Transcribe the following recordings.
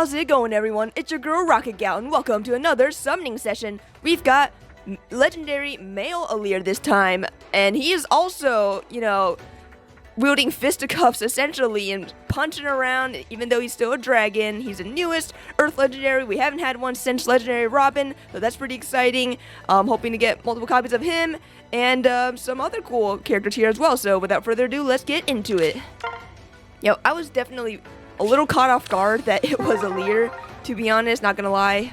How's it going, everyone? It's your girl Rocket Gal, and welcome to another summoning session. We've got legendary Male Alear this time, and he is also, wielding fisticuffs essentially and punching around, even though he's still a dragon. He's the newest Earth legendary. We haven't had one since Legendary Robin, so that's pretty exciting. Hoping to get multiple copies of him and some other cool characters here as well. So without further ado, let's get into it. I was definitely a little caught off guard that it was Alear, to be honest, not gonna lie.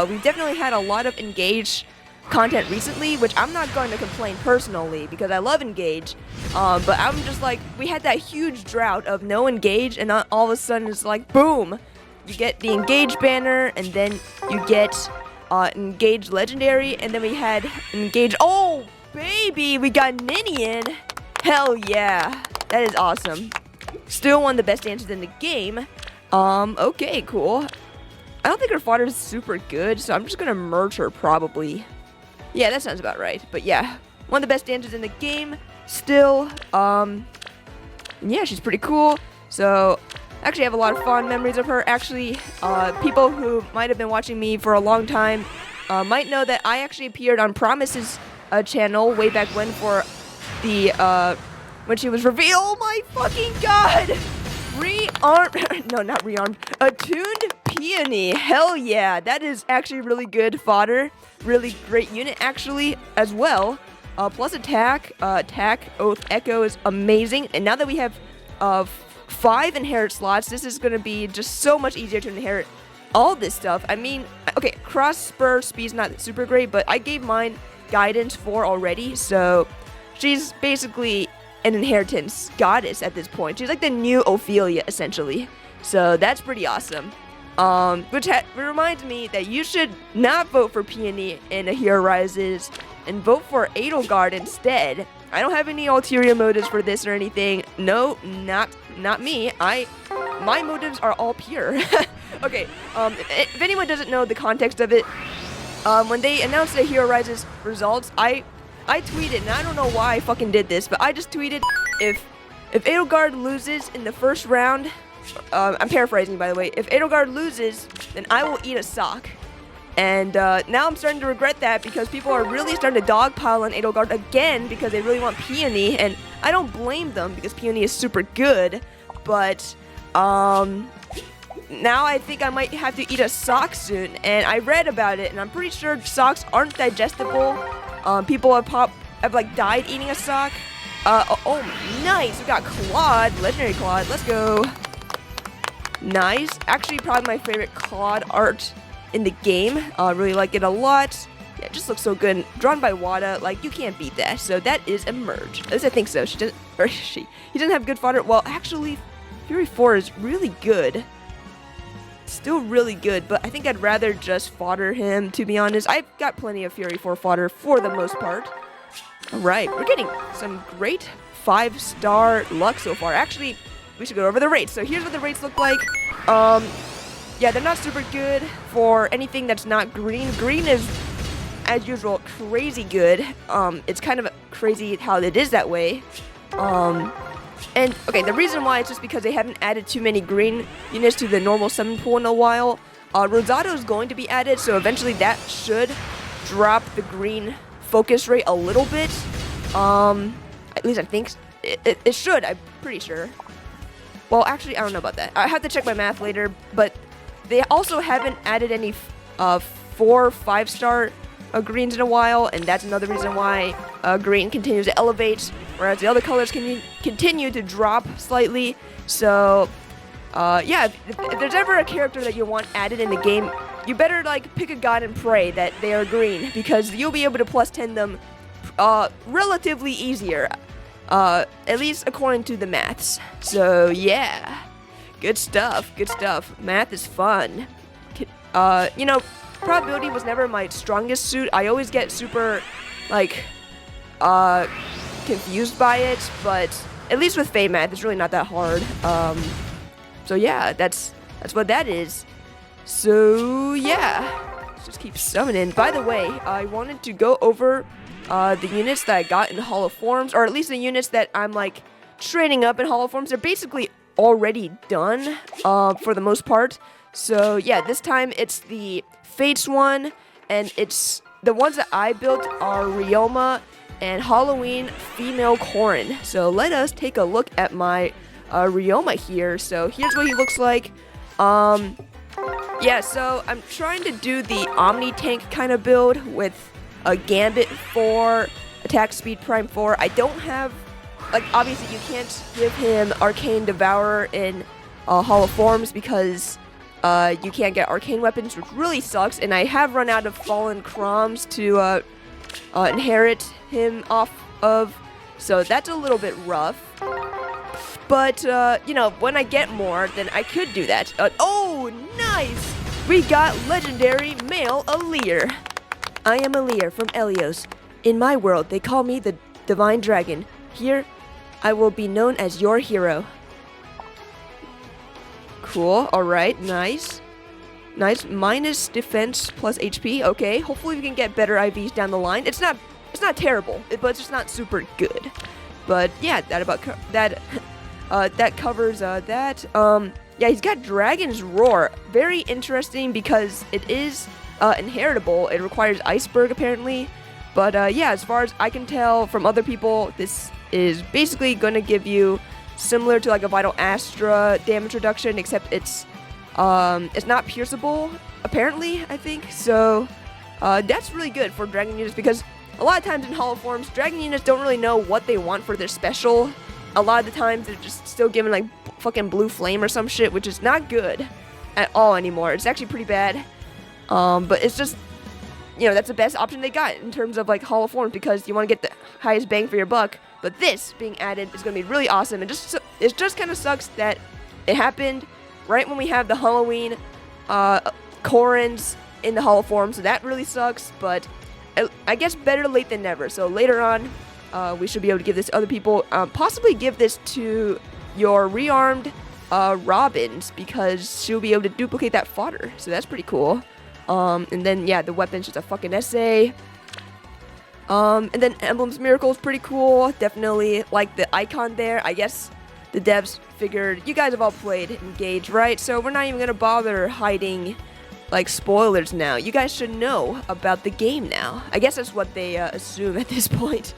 We've definitely had a lot of Engage content recently, which I'm not going to complain personally because I love Engage, but I'm just like, we had that huge drought of no Engage, and all of a sudden it's like, boom, you get the Engage banner, and then you get Engage Legendary, and then we had Engage, oh baby, we got Ninian, hell yeah, that is awesome. Still one of the best dancers in the game. Okay, cool. I don't think her fodder is super good, so I'm just gonna merge her probably. Yeah, that sounds about right. But yeah, one of the best dancers in the game still. Yeah, she's pretty cool. So, actually, I have a lot of fond memories of her. Actually, people who might have been watching me for a long time might know that I actually appeared on Promise's channel way back when for the when she was revealed. Oh my fucking god! No, not rearmed. Attuned Peony. Hell yeah, that is actually really good fodder. Really great unit actually as well. Plus attack, Oath, Echo is amazing. And now that we have 5 inherit slots, this is gonna be just so much easier to inherit all this stuff. I mean, okay, cross spur speed's not super great, but I gave mine guidance 4 already, so she's basically an inheritance goddess at this point. She's like the new Ophelia, essentially. So that's pretty awesome. Which reminds me that you should not vote for Peony in A Hero Rises and vote for Edelgard instead. I don't have any ulterior motives for this or anything. No, not me. My motives are all pure. Okay, if anyone doesn't know the context of it, when they announced the Hero Rises results, I tweeted, and I don't know why I fucking did this, but I just tweeted, if Edelgard loses in the first round, I'm paraphrasing by the way, if Edelgard loses, then I will eat a sock. And now I'm starting to regret that because people are really starting to dogpile on Edelgard again because they really want Peony, and I don't blame them because Peony is super good, but now I think I might have to eat a sock soon, and I read about it, and I'm pretty sure socks aren't digestible. People have like died eating a sock. Oh, nice. We got Claude, legendary Claude. Let's go. Nice. Actually, probably my favorite Claude art in the game. Really like it a lot. Yeah, it just looks so good. Drawn by Wada, like you can't beat that. So that is a merge. At least I think so. He doesn't have good fodder. Well, actually, Fury 4 is really good. Still really good, but I think I'd rather just fodder him, to be honest. I've got plenty of Fury 4 fodder for the most part. Alright, we're getting some great 5-star luck so far. Actually, we should go over the rates. So here's what the rates look like. Yeah, they're not super good for anything that's not green. Green is, as usual, crazy good. It's kind of crazy how it is that way. And, okay, the reason why is just because they haven't added too many green units to the normal summon pool in a while. Rosado is going to be added, so eventually that should drop the green focus rate a little bit. At least I think it should, I'm pretty sure. Well, actually, I don't know about that. I have to check my math later, but they also haven't added any 4 5-star greens in a while, and that's another reason why green continues to elevate, whereas the other colors can continue to drop slightly. So, yeah, if there's ever a character that you want added in the game, you better like pick a god and pray that they are green, because you'll be able to plus 10 them relatively easier, at least according to the maths. So yeah, good stuff. Math is fun. Probability was never my strongest suit. I always get super, confused by it, but at least with Fey Math, it's really not that hard. So yeah, that's what that is. So yeah, let's just keep summoning. By the way, I wanted to go over the units that I got in Hall of Forms, or at least the units that I'm like training up in Hall of Forms. They're basically already done for the most part. So yeah, this time it's the Fates one, and it's the ones that I built are Ryoma and Halloween female Corrin. So let us take a look at my Ryoma here. So here's what he looks like. Yeah, so I'm trying to do the Omni Tank kind of build with a Gambit 4, Attack Speed Prime 4. I don't have, like, obviously you can't give him Arcane Devourer in Hall of Forms because you can't get arcane weapons, which really sucks, and I have run out of Fallen Chroms to inherit him off of, so that's a little bit rough. But, you know, when I get more, then I could do that. Oh, nice! We got legendary Male Alear. I am Alear from Elios. In my world, they call me the Divine Dragon. Here, I will be known as your hero. Cool, alright, nice. Nice, minus defense plus HP, okay. Hopefully we can get better IVs down the line. It's not terrible, but it's just not super good. But yeah, that covers that. Yeah, he's got Dragon's Roar. Very interesting because it is inheritable. It requires Iceberg apparently. But yeah, as far as I can tell from other people, this is basically going to give you similar to like a Vital Astra damage reduction, except it's not pierceable apparently, I think. So that's really good for Dragon units because a lot of times in Hollow Forms, Dragon units don't really know what they want for their special. A lot of the times they're just still given like fucking Blue Flame or some shit, which is not good at all anymore. It's actually pretty bad. But it's just, you know, that's the best option they got in terms of like Hollow Forms because you want to get the highest bang for your buck. But this being added is going to be really awesome. And it just kind of sucks that it happened right when we have the Halloween Corrins in the Hollow Form. So that really sucks. But I guess better late than never. So later on, we should be able to give this to other people. Possibly give this to your rearmed Robins because she'll be able to duplicate that fodder. So that's pretty cool. And then, yeah, the weapon's just a fucking essay. And then Emblem's Miracle is pretty cool. Definitely like the icon there. I guess the devs figured you guys have all played Engage, right? So we're not even going to bother hiding like spoilers now. You guys should know about the game now. I guess that's what they assume at this point.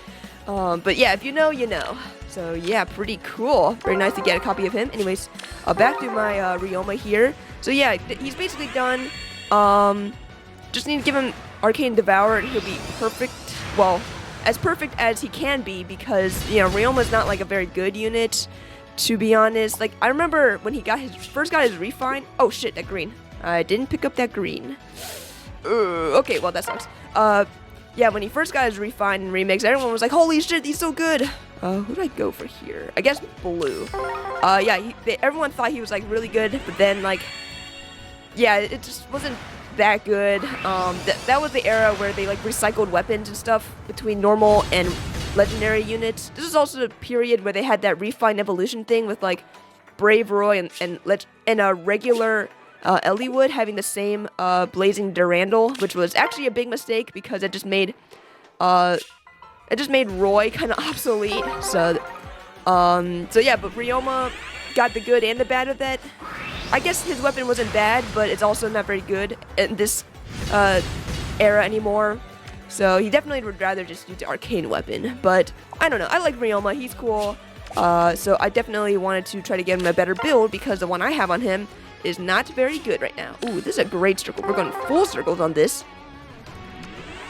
But yeah, if you know, you know. So yeah, pretty cool. Very nice to get a copy of him. Anyways, back to my Ryoma here. So yeah, he's basically done. Just need to give him Arcane Devour and he'll be perfect. Well, as perfect as he can be because, you know, Ryoma's not like a very good unit, to be honest. Like, I remember when he first got his refine. Oh shit, that green. I didn't pick up that green. Okay, well that sucks. Yeah, when he first got his refine and remix, everyone was like, holy shit, he's so good. Who do I go for here? I guess blue. Yeah, everyone thought he was like really good, but then like, yeah, it just wasn't that good. That was the era where they like recycled weapons and stuff between normal and legendary units. This is also the period where they had that refined evolution thing with like Brave Roy and a regular Eliwood having the same Blazing Durandal, which was actually a big mistake because it just made Roy kind of obsolete. So yeah, but Ryoma got the good and the bad of that. I guess his weapon wasn't bad, but it's also not very good in this era anymore. So he definitely would rather just use the arcane weapon. But I don't know. I like Ryoma. He's cool. So I definitely wanted to try to get him a better build because the one I have on him is not very good right now. Ooh, this is a great circle. We're going full circles on this.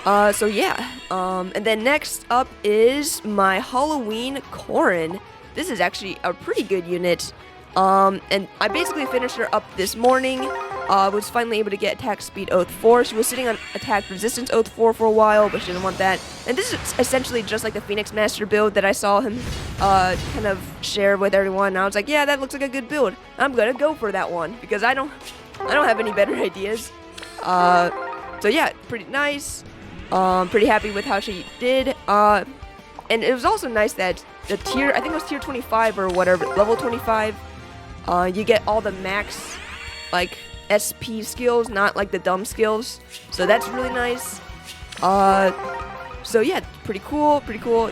So yeah. And then next up is my Halloween Corrin. This is actually a pretty good unit. And I basically finished her up this morning. Was finally able to get attack speed oath 4. She was sitting on attack resistance oath 4 for a while, but she didn't want that. And this is essentially just like the Phoenix Master build that I saw him kind of share with everyone. And I was like, yeah, that looks like a good build. I'm gonna go for that one because I don't have any better ideas. So yeah, pretty nice. Pretty happy with how she did. And it was also nice that the tier, I think it was tier 25 or whatever, level 25. You get all the max, like, SP skills, not like the dumb skills. So that's really nice. So yeah, pretty cool.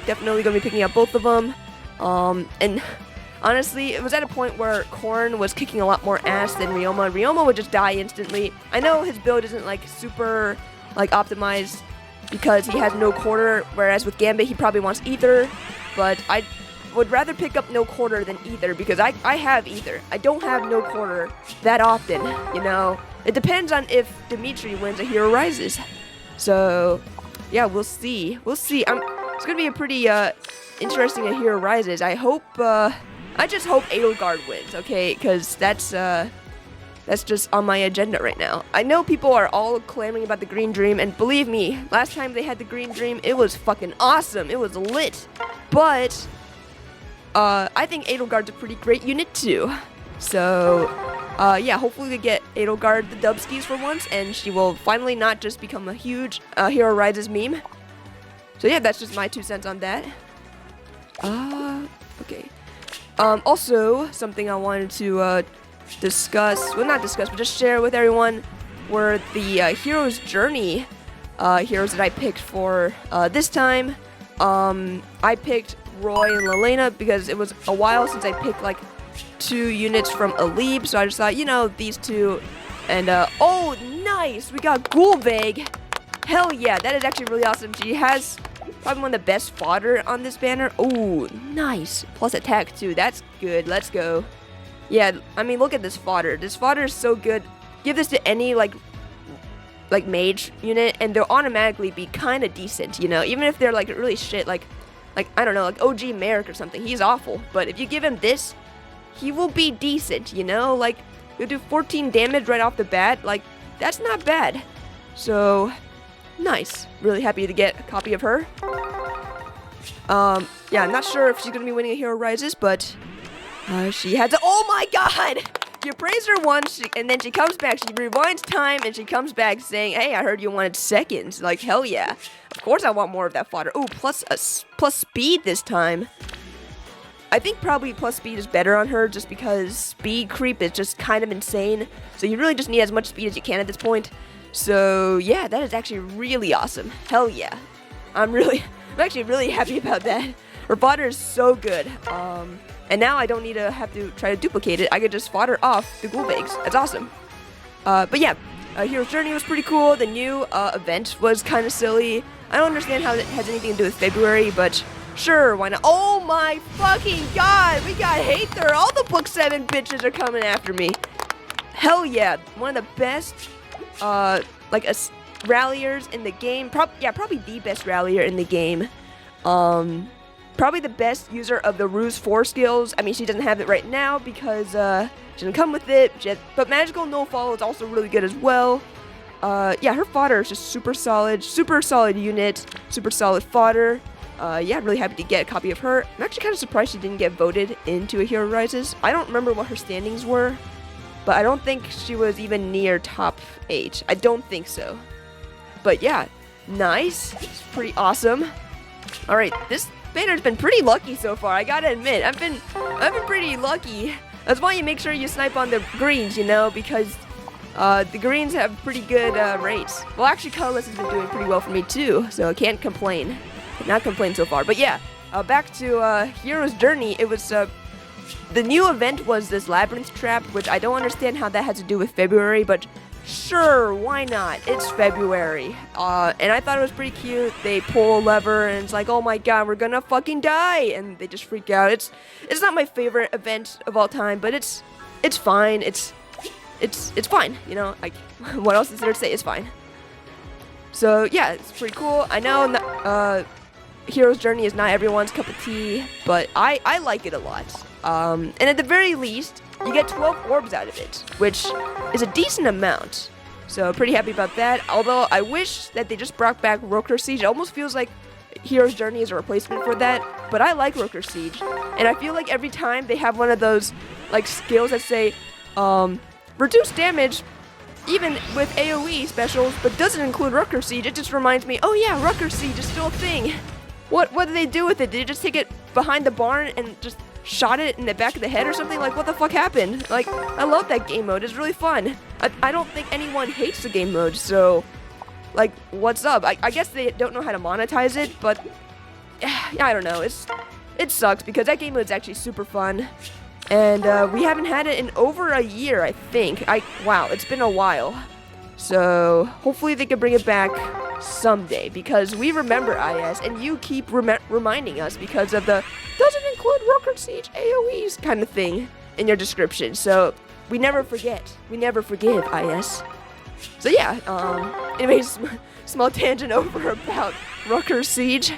Definitely gonna be picking up both of them. And Honestly, it was at a point where Korn was kicking a lot more ass than Ryoma. Ryoma would just die instantly. I know his build isn't like super like optimized because he has no quarter, whereas with Gambit he probably wants Ether, but I would rather pick up no quarter than Ether because I have Ether. I don't have no quarter that often, you know. It depends on if Dimitri wins a Hero Rises. So, yeah, we'll see. We'll see. It's gonna be a pretty interesting Hero Rises. I hope I just hope Edelgard wins, okay? Because that's just on my agenda right now. I know people are all clamoring about the Green Dream, and believe me, last time they had the Green Dream, it was fucking awesome. It was lit. But I think Edelgard's a pretty great unit too. So, yeah, hopefully we get Edelgard the Dubskis for once, and she will finally not just become a huge Hero Rises meme. So yeah, that's just my 2 cents on that. Okay. Also, something I wanted to discuss, well, not discuss, but just share with everyone were the Hero's Journey heroes that I picked for this time. I picked Roy and Lelena because it was a while since I picked like 2 units from Alib, so I just thought, you know, these 2. And oh, nice, we got Gulbeg. Hell yeah, that is actually really awesome. She has probably one of the best fodder on this banner. Oh, nice. Plus attack too. That's good. Let's go. Yeah, I mean, look at this fodder. This fodder is so good. Give this to any like mage unit, and they'll automatically be kind of decent, you know. Even if they're like really shit, like I don't know, like OG Merrick or something. He's awful. But if you give him this, he will be decent, you know. Like you'll do 14 damage right off the bat. Like that's not bad. So. Nice. Really happy to get a copy of her. Yeah, I'm not sure if she's gonna be winning a Hero Rises, but she had to. Oh my God! You praise her once, and then she comes back. She rewinds time, and she comes back saying, "Hey, I heard you wanted seconds." Like hell yeah! Of course I want more of that fodder. Oh, plus speed this time. I think probably plus speed is better on her, just because speed creep is just kind of insane. So you really just need as much speed as you can at this point. So yeah, that is actually really awesome. Hell yeah. I'm actually really happy about that. Her fodder is so good. And now I don't need to have to try to duplicate it. I could just fodder off the Gulbegs. That's awesome. But yeah, Hero's Journey was pretty cool. The new event was kind of silly. I don't understand how it has anything to do with February, but sure, why not? Oh my fucking God, we got Hater. All the Book 7 bitches are coming after me. Hell yeah, one of the best ralliers in the game. Probably the best rallier in the game. Probably the best user of the Ruse 4 skills. I mean, she doesn't have it right now because she doesn't come with it. But Magical No Follow is also really good as well. Yeah, her fodder is just super solid unit, super solid fodder. Yeah, really happy to get a copy of her. I'm actually kind of surprised she didn't get voted into a Hero Rises. I don't remember what her standings were, but I don't think she was even near top 8. I don't think so. But yeah, nice. It's pretty awesome. All right, this banner's been pretty lucky so far. I gotta admit, I've been pretty lucky. That's why you make sure you snipe on the greens, you know, because the greens have pretty good rates. Well, actually, colorless has been doing pretty well for me too, so I can't complain. Cannot complain so far. But yeah, back to Hero's Journey. It was the new event was this labyrinth trap, which I don't understand how that has to do with February, but sure, why not? It's February. And I thought it was pretty cute. They pull a lever and it's like, oh my God, we're gonna fucking die, and they just freak out. It's not my favorite event of all time, but it's fine. It's fine, you know. Like, what else is there to say? It's fine. So yeah, it's pretty cool. I know Hero's Journey is not everyone's cup of tea, but I like it a lot. And at the very least, you get 12 orbs out of it, which is a decent amount. So pretty happy about that. Although I wish that they just brought back Roker Siege. It almost feels like Hero's Journey is a replacement for that, but I like Roker Siege. And I feel like every time they have one of those like skills that say reduce damage even with AoE specials, but doesn't include Roker Siege, it just reminds me, oh yeah, Roker Siege is still a thing. What did they do with it? Did they just take it behind the barn and just shot it in the back of the head or something? Like, what the fuck happened? Like, I love that game mode. It's really fun. I don't think anyone hates the game mode, so, like, what's up? I guess they don't know how to monetize it, but, yeah, I don't know. It's it sucks because that game was actually super fun. And we haven't had it in over a year, I think. Wow, it's been a while. So hopefully they can bring it back someday because we remember IS and you keep reminding us because of the doesn't include Rocket Siege AoEs kind of thing in your description. So we never forget. We never forgive IS. So yeah, anyways, small tangent over about Rocket Siege.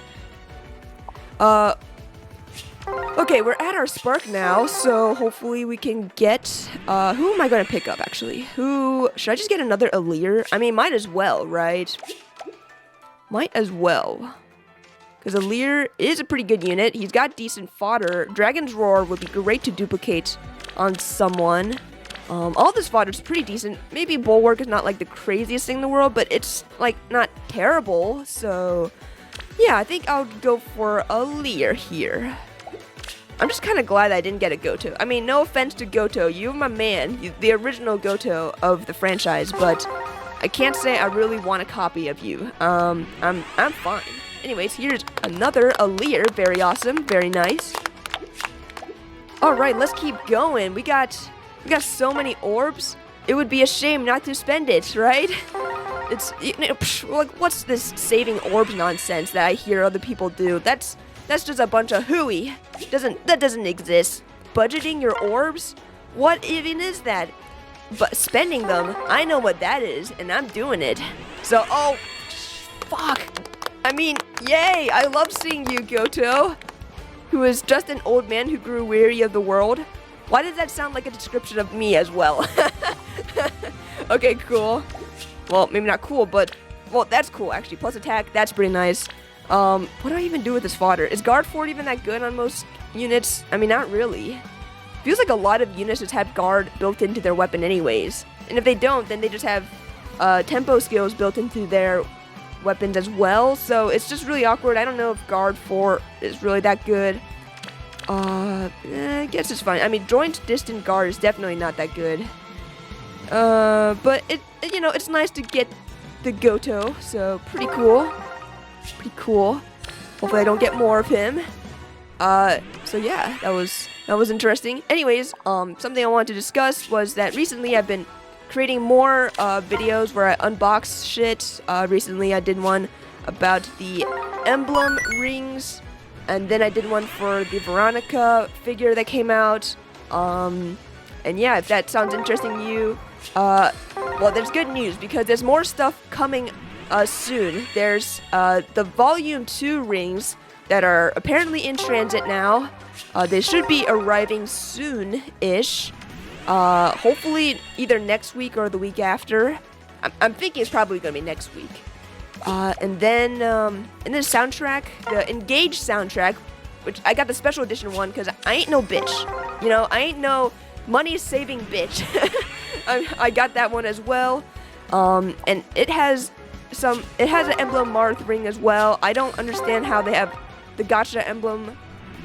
Okay, we're at our Spark now, so hopefully we can get, who am I going to pick up, actually? Should I just get another Alear? I mean, might as well, right? Might as well. Because Alear is a pretty good unit. He's got decent fodder. Dragon's Roar would be great to duplicate on someone. All this fodder is pretty decent. Maybe Bulwark is not, like, the craziest thing in the world, but it's, like, not terrible. So, yeah, I think I'll go for Alear here. I'm just kind of glad I didn't get a Goto. I mean, no offense to Goto, you're my man, the original Goto of the franchise, but I can't say I really want a copy of you. I'm fine. Anyways, here's another Alear, very awesome, very nice. All right, let's keep going. We got so many orbs. It would be a shame not to spend it, right? It's like what's this saving orbs nonsense that I hear other people do? That's just a bunch of hooey. That doesn't exist. Budgeting your orbs? What even is that? But spending them, I know what that is, and I'm doing it. So, oh, fuck. I mean, yay! I love seeing you, Goto, who is just an old man who grew weary of the world. Why does that sound like a description of me as well? Okay, cool. Well, maybe not cool, but, well, that's cool, actually. Plus attack, that's pretty nice. What do I even do with this fodder? Is Guard Fort even that good on most units? I mean, not really. Feels like a lot of units just have Guard built into their weapon anyways. And if they don't, then they just have tempo skills built into their weapons as well. So it's just really awkward. I don't know if Guard Fort is really that good. I guess it's fine. I mean, Joint Distant Guard is definitely not that good. But you know, it's nice to get the Goto, so pretty cool. Pretty cool. Hopefully I don't get more of him. So yeah, that was interesting. Anyways, something I wanted to discuss was that recently I've been creating more videos where I unbox shit. Recently I did one about the Emblem rings, and then I did one for the Veronica figure that came out. And yeah, if that sounds interesting to you, well, there's good news because there's more stuff coming soon. There's the Volume 2 rings that are apparently in transit now. They should be arriving soon-ish. Hopefully either next week or the week after. I'm thinking it's probably going to be next week. And then soundtrack, the Engage soundtrack, which I got the special edition one because I ain't no bitch. You know, I ain't no money-saving bitch. I got that one as well. And it has an Emblem Marth ring as well. I don't understand how they have the Gacha Emblem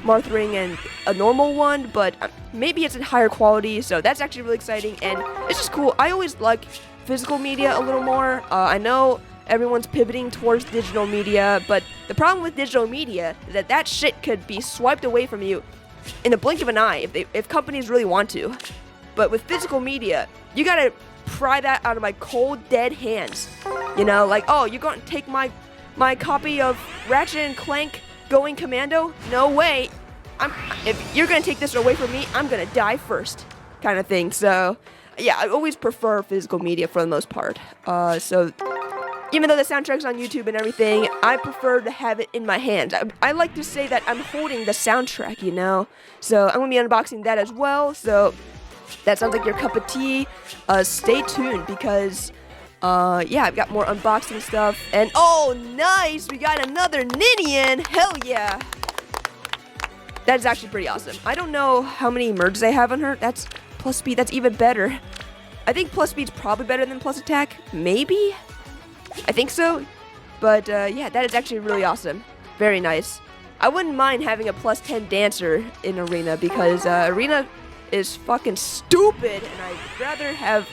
Marth ring and a normal one, but maybe it's in higher quality, so that's actually really exciting, and it's just cool. I always like physical media a little more. I know everyone's pivoting towards digital media, but the problem with digital media is that shit could be swiped away from you in the blink of an eye if companies really want to. But with physical media, you gotta pry that out of my cold, dead hands. You know, like, oh, you're gonna take my copy of Ratchet and Clank Going Commando? No way. If you're gonna take this away from me, I'm gonna die first, kind of thing. So, yeah, I always prefer physical media for the most part. So, even though the soundtrack's on YouTube and everything, I prefer to have it in my hands. I like to say that I'm holding the soundtrack, you know? So, I'm gonna be unboxing that as well. So, that sounds like your cup of tea. Stay tuned because, yeah, I've got more unboxing stuff. And, oh, nice! We got another Ninian! Hell yeah! That is actually pretty awesome. I don't know how many merges I have on her. That's plus speed. That's even better. I think plus speed's probably better than plus attack. Maybe? I think so. But, yeah, that is actually really awesome. Very nice. I wouldn't mind having a plus 10 dancer in Arena because, Arena is fucking stupid, and I'd rather have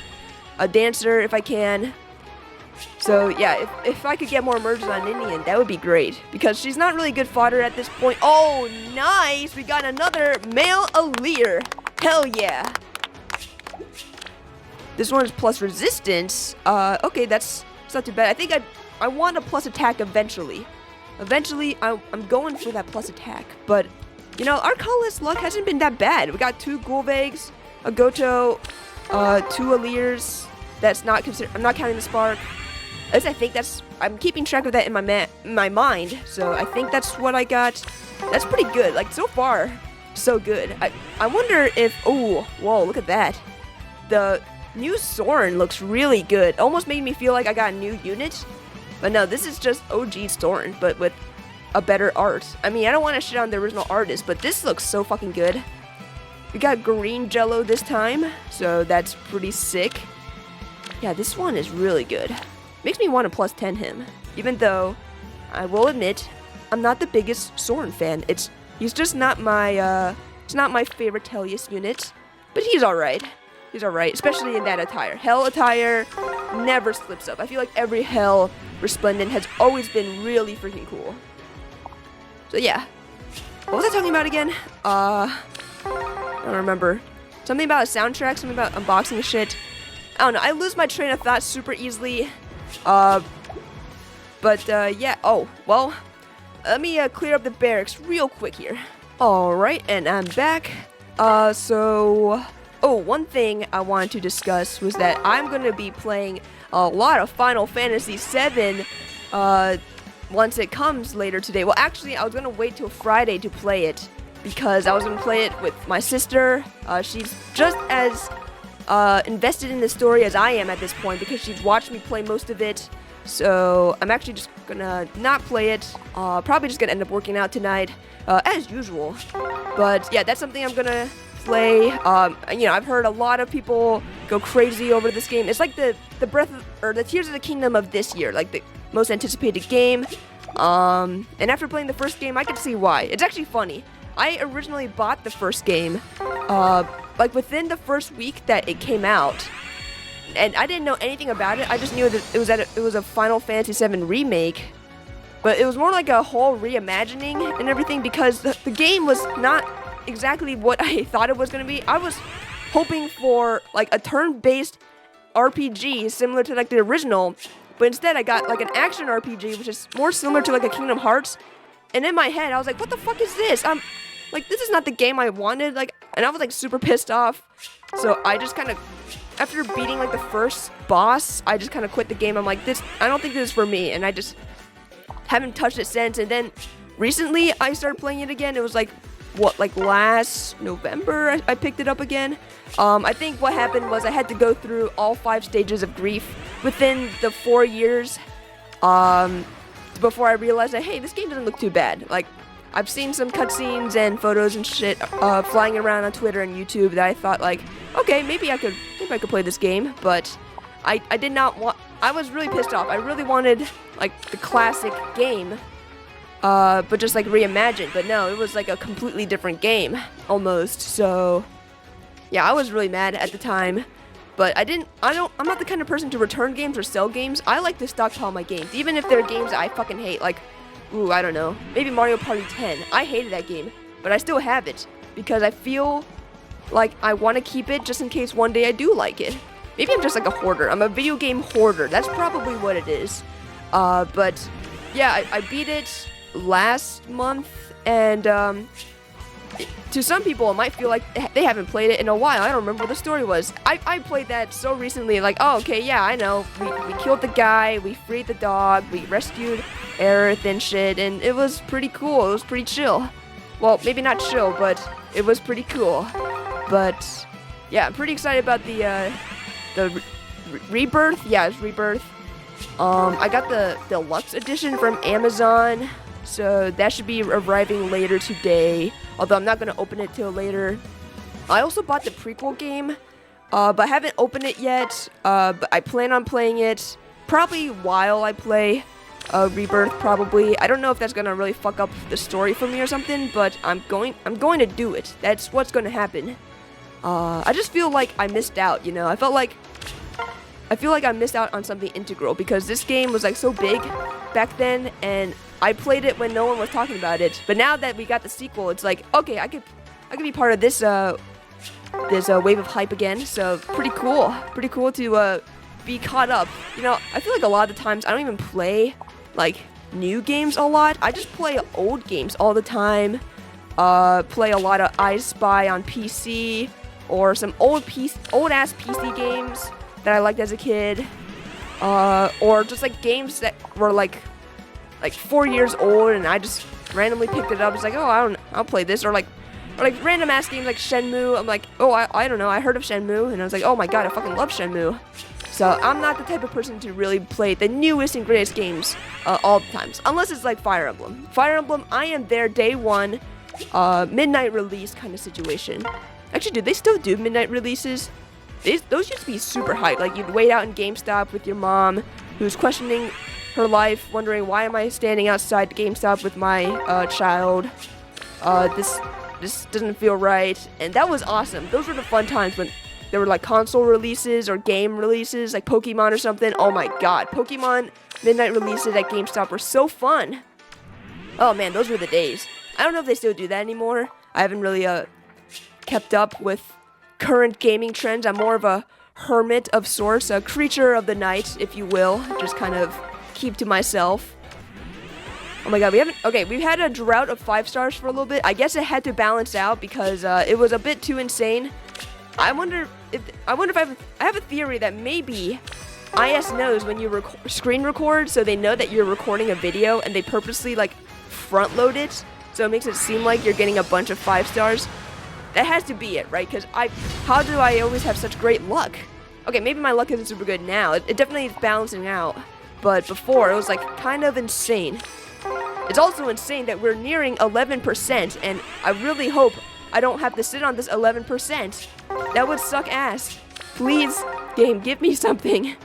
a dancer if I can. So yeah, if I could get more merges on Indian, that would be great. Because she's not really good fodder at this point. Oh, nice! We got another Male Alear. Hell yeah. This one is plus resistance. Okay, it's not too bad. I think I want a plus attack eventually. Eventually, I'm going for that plus attack. But, you know, our colorless luck hasn't been that bad. We got 2 Gulvegs, a Goto, 2 Alears. That's not considered. I'm not counting the Spark. At least I think I'm keeping track of that in my mind. So I think that's what I got. That's pretty good. Like, so far, so good. I wonder if, oh, whoa, look at that. The new Soren looks really good. Almost made me feel like I got a new unit. But no, this is just OG Soren, but with a better art. I mean, I don't want to shit on the original artist, but this looks so fucking good. We got green Jello this time, so that's pretty sick. Yeah, this one is really good. Makes me want to plus 10 him, even though I will admit I'm not the biggest Soren fan. He's just not my it's not my favorite Tellius unit, but he's all right. He's all right, especially in that attire. Hell attire never slips up. I feel like every Hell Resplendent has always been really freaking cool. So yeah, what was I talking about again? I don't remember. Something about a soundtrack, something about unboxing shit. I don't know, I lose my train of thought super easily. Yeah, oh, well, let me clear up the barracks real quick here. Alright, and I'm back. Oh, one thing I wanted to discuss was that I'm going to be playing a lot of Final Fantasy VII once it comes later today. Well, actually, I was going to wait till Friday to play it because I was going to play it with my sister. She's just as invested in the story as I am at this point because she's watched me play most of it. So I'm actually just going to not play it. Probably just going to end up working out tonight as usual. But yeah, that's something I'm going to play. You know, I've heard a lot of people go crazy over this game. It's like the Tears of the Kingdom of this year, like the most anticipated game. And after playing the first game, I could see why. It's actually funny. I originally bought the first game, like within the first week that it came out, and I didn't know anything about it. I just knew that it was a Final Fantasy VII remake, but it was more like a whole reimagining and everything because the game was not exactly what I thought it was going to be. I was hoping for like a turn-based RPG similar to like the original, but instead I got like an action RPG which is more similar to like a Kingdom Hearts. And in my head I was like, what the fuck is this? I'm like, this is not the game I wanted. Like, and I was like super pissed off. So I just kind of, after beating like the first boss, I just kind of quit the game. I'm like, I don't think this is for me, and I just haven't touched it since. And then recently I started playing it again. It was like last November I picked it up again. I think what happened was I had to go through all 5 stages of grief within the 4 years before I realized that, hey, this game doesn't look too bad. Like, I've seen some cutscenes and photos and shit flying around on Twitter and YouTube that I thought like, okay, maybe I could play this game, but I did not want. I was really pissed off. I really wanted like the classic game, but just like reimagined. But no, it was like a completely different game almost. So yeah, I was really mad at the time. But I'm not the kind of person to return games or sell games. I like to stockpile my games, even if they're games I fucking hate. Like, ooh, I don't know, maybe Mario Party 10. I hated that game, but I still have it because I feel like I want to keep it just in case one day I do like it. Maybe I'm just like a hoarder. I'm a video game hoarder. That's probably what it is. But yeah, I beat it last month, and to some people it might feel like they haven't played it in a while. I don't remember what the story was. I played that so recently, like, oh, okay, yeah, I know. We killed the guy, we freed the dog, we rescued Aerith and shit, and it was pretty cool. It was pretty chill. Well, maybe not chill, but it was pretty cool. But yeah, I'm pretty excited about the Rebirth. Yeah, it's Rebirth. I got the deluxe edition from Amazon, so that should be arriving later today. Although I'm not gonna open it till later. I also bought the prequel game, but I haven't opened it yet. But I plan on playing it probably while I play Rebirth. Probably. I don't know if that's gonna really fuck up the story for me or something, but I'm going to do it. That's what's gonna happen. I just feel like I missed out. You know, I felt like I feel like I missed out on something integral because this game was like so big back then, and I played it when no one was talking about it. But now that we got the sequel, it's like, okay, I could be part of this wave of hype again. So pretty cool to be caught up. You know, I feel like a lot of the times I don't even play like new games a lot. I just play old games all the time. Play a lot of I Spy on PC or some old ass PC games that I liked as a kid, or just like games that were like 4 years old and I just randomly picked it up. It's like, oh, I'll play this, or like random ass games like Shenmue. I'm like, oh, I don't know, I heard of Shenmue, and I was like, oh my god, I fucking love Shenmue. So I'm not the type of person to really play the newest and greatest games all the times, unless it's like Fire Emblem. Fire Emblem, I am there day one, midnight release kind of situation. Actually, do they still do midnight releases? Those used to be super hype. Like, you'd wait out in GameStop with your mom, who's questioning her life, wondering, why am I standing outside GameStop with my child? This doesn't feel right. And that was awesome. Those were the fun times when there were like console releases or game releases, like Pokemon or something. Oh my god, Pokemon midnight releases at GameStop were so fun. Oh man, those were the days. I don't know if they still do that anymore. I haven't really kept up with current gaming trends. I'm more of a hermit of sorts, a creature of the night, if you will. Just kind of keep to myself. Oh my god, we've had a drought of 5 stars for a little bit. I guess it had to balance out because it was a bit too insane. I wonder if I have a theory that maybe IS knows when you screen record, so they know that you're recording a video and they purposely like front load it, so it makes it seem like you're getting a bunch of 5 stars. That has to be it, right? Because how do I always have such great luck? Okay, maybe my luck isn't super good now. It definitely is balancing out. But before, it was like kind of insane. It's also insane that we're nearing 11%, and I really hope I don't have to sit on this 11%. That would suck ass. Please, game, give me something.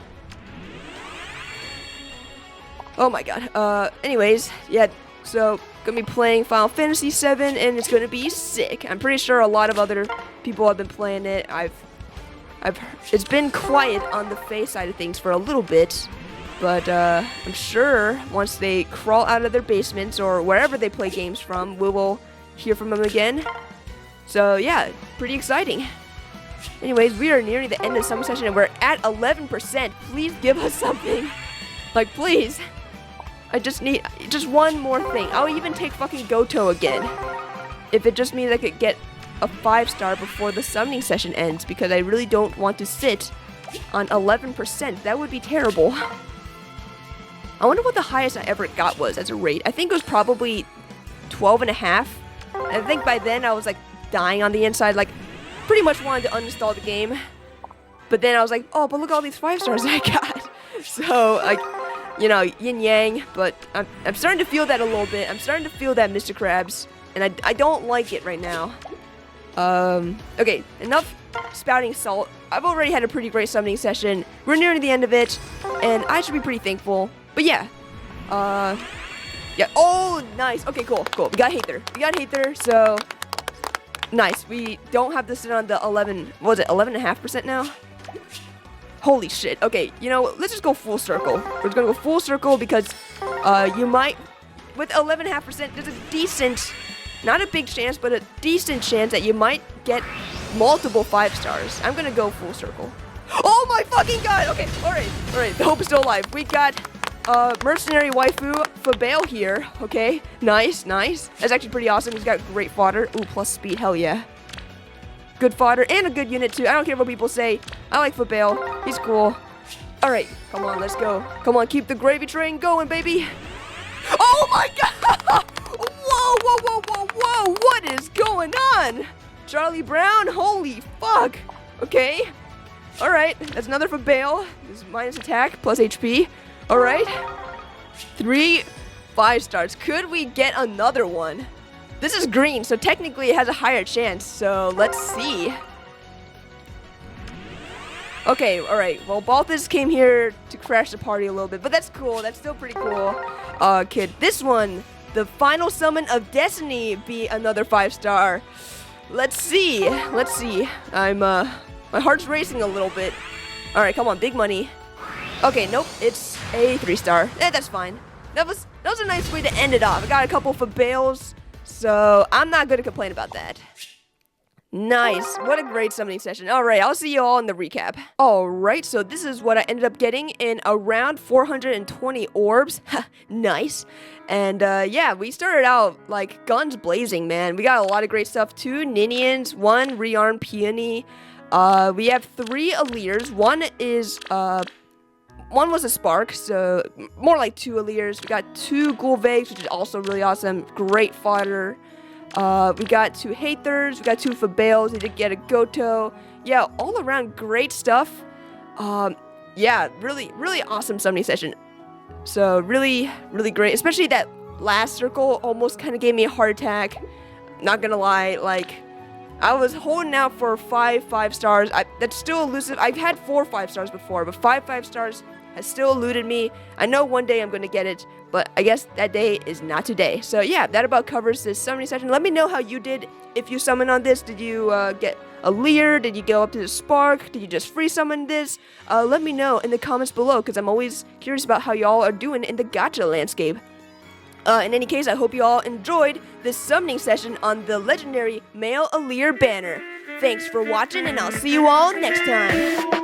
Oh my god. Anyways, yeah, so gonna be playing Final Fantasy VII, and it's gonna be sick. I'm pretty sure a lot of other people have been playing it. It's been quiet on the Faye side of things for a little bit, but I'm sure once they crawl out of their basements or wherever they play games from, we will hear from them again. So yeah, pretty exciting. Anyways, we are nearing the end of some session and we're at 11%. Please give us something. Like, please. I just need just one more thing. I'll even take fucking Goto again, if it just means I could get a 5-star before the summoning session ends, because I really don't want to sit on 11%. That would be terrible. I wonder what the highest I ever got was as a rate. I think it was probably 12.5. I think by then I was like dying on the inside, like pretty much wanted to uninstall the game. But then I was like, oh, but look at all these 5 stars I got. So like, you know, yin yang, but I'm starting to feel that a little bit. I'm starting to feel that, Mr. Krabs, and I don't like it right now. Okay, enough spouting salt. I've already had a pretty great summoning session. We're nearing the end of it, and I should be pretty thankful. But yeah, yeah, oh, nice. Okay, cool. We got Hater, so nice. We don't have to sit on the 11.5% now? Holy shit. Okay, you know, let's just go full circle. We're just gonna go full circle because you might, with 11.5%, there's a decent, not a big chance, but a decent chance that you might get multiple 5 stars. I'm gonna go full circle. Oh my fucking god! Okay, alright, the hope is still alive. We got mercenary waifu Fabale here, okay? Nice. That's actually pretty awesome. He's got great fodder. Ooh, plus speed, hell yeah. Good fodder, and a good unit too. I don't care what people say. I like Fabale. He's cool. Alright, come on, let's go. Come on, keep the gravy train going, baby. Oh my god! Whoa! What is going on? Charlie Brown? Holy fuck! Okay. Alright, that's another Fabale. This is minus attack, plus HP. Alright. 3 5 stars. Could we get another one? This is green, so technically it has a higher chance, so let's see. Okay, alright, well, Balthus came here to crash the party a little bit, but that's cool, that's still pretty cool. Kid, this one, the final summon of Destiny, be another 5-star. Let's see. My heart's racing a little bit. Alright, come on, big money. Okay, nope, it's a 3-star. That's fine. That was a nice way to end it off. I got a couple for bales, so I'm not gonna complain about that. Nice. What a great summoning session. Alright, I'll see you all in the recap. Alright, so this is what I ended up getting in around 420 orbs. Nice. And yeah, we started out like guns blazing, man. We got a lot of great stuff. 2 Ninians, 1 rearmed peony. We have 3 Alears. One was a Spark, so more like 2 Alears. We got 2 Gulvegs, which is also really awesome. Great fodder. We got 2 Hathers, we got 2 Fabales, we did get a Goto. Yeah, all around great stuff. Yeah, really awesome summoning session. So really great, especially that last circle almost kind of gave me a heart attack. Not gonna lie, like, I was holding out for 5 stars. That's still elusive. I've had 4 5-stars before, but 5 stars has still eluded me. I know one day I'm going to get it, but I guess that day is not today. So yeah, that about covers this summoning session. Let me know how you did if you summoned on this. Did you get a Lear? Did you go up to the Spark? Did you just free summon this? Let me know in the comments below, because I'm always curious about how y'all are doing in the gacha landscape. In any case, I hope you all enjoyed this summoning session on the legendary Male Alear banner. Thanks for watching, and I'll see you all next time.